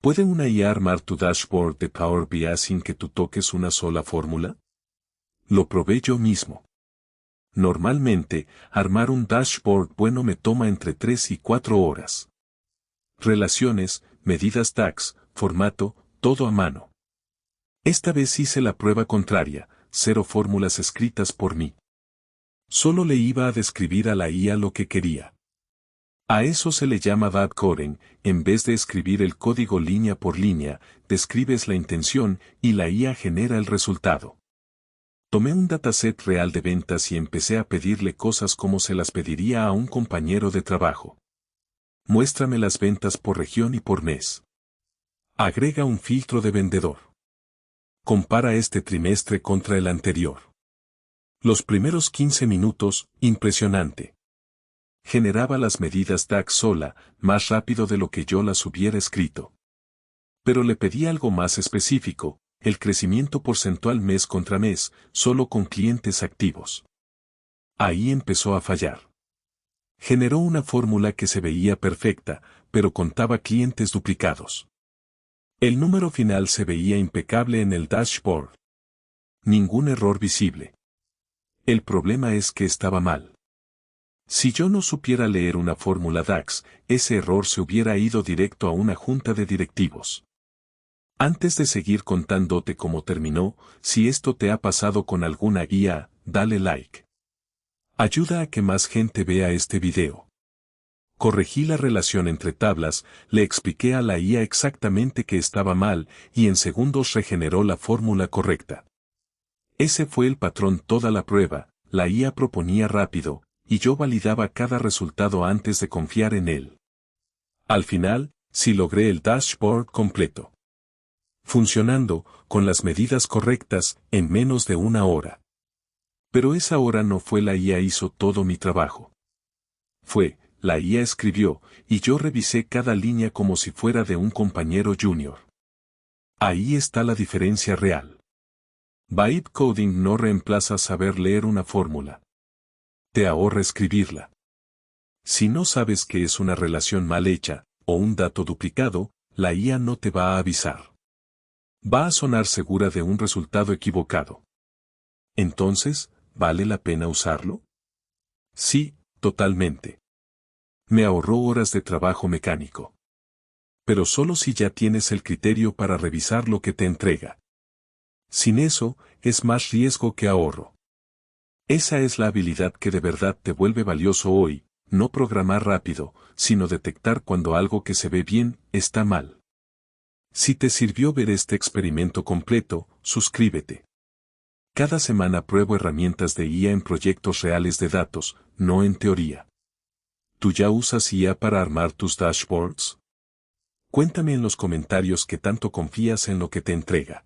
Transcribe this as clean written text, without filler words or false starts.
¿Puede una IA armar tu dashboard de Power BI sin que tú toques una sola fórmula? Lo probé yo mismo. Normalmente, armar un dashboard bueno me toma entre 3 y 4 horas. Relaciones, medidas DAX, formato, todo a mano. Esta vez hice la prueba contraria, 0 fórmulas escritas por mí. Solo le iba a describir a la IA lo que quería. A eso se le llama vibe coding. En vez de escribir el código línea por línea, describes la intención y la IA genera el resultado. Tomé un dataset real de ventas y empecé a pedirle cosas como se las pediría a un compañero de trabajo. Muéstrame las ventas por región y por mes. Agrega un filtro de vendedor. Compara este trimestre contra el anterior. Los primeros 15 minutos, impresionante. Generaba las medidas DAX sola, más rápido de lo que yo las hubiera escrito. Pero le pedí algo más específico, el crecimiento porcentual mes contra mes, solo con clientes activos. Ahí empezó a fallar. Generó una fórmula que se veía perfecta, pero contaba clientes duplicados. El número final se veía impecable en el dashboard. Ningún error visible. El problema es que estaba mal. Si yo no supiera leer una fórmula DAX, ese error se hubiera ido directo a una junta de directivos. Antes de seguir contándote cómo terminó, si esto te ha pasado con alguna guía, dale like. Ayuda a que más gente vea este video. Corregí la relación entre tablas, le expliqué a la IA exactamente que estaba mal y en segundos regeneró la fórmula correcta. Ese fue el patrón toda la prueba, la IA proponía rápido, y yo validaba cada resultado antes de confiar en él. Al final, sí logré el dashboard completo. Funcionando, con las medidas correctas, en menos de una hora. Pero esa hora no fue la IA hizo todo mi trabajo. La IA escribió, y yo revisé cada línea como si fuera de un compañero junior. Ahí está la diferencia real. Vibe coding no reemplaza saber leer una fórmula. Te ahorra escribirla. Si no sabes que es una relación mal hecha, o un dato duplicado, la IA no te va a avisar. Va a sonar segura de un resultado equivocado. Entonces, ¿vale la pena usarlo? Sí, totalmente. Me ahorró horas de trabajo mecánico. Pero solo si ya tienes el criterio para revisar lo que te entrega. Sin eso, es más riesgo que ahorro. Esa es la habilidad que de verdad te vuelve valioso hoy, no programar rápido, sino detectar cuando algo que se ve bien, está mal. Si te sirvió ver este experimento completo, suscríbete. Cada semana pruebo herramientas de IA en proyectos reales de datos, no en teoría. ¿Tú ya usas IA para armar tus dashboards? Cuéntame en los comentarios qué tanto confías en lo que te entrega.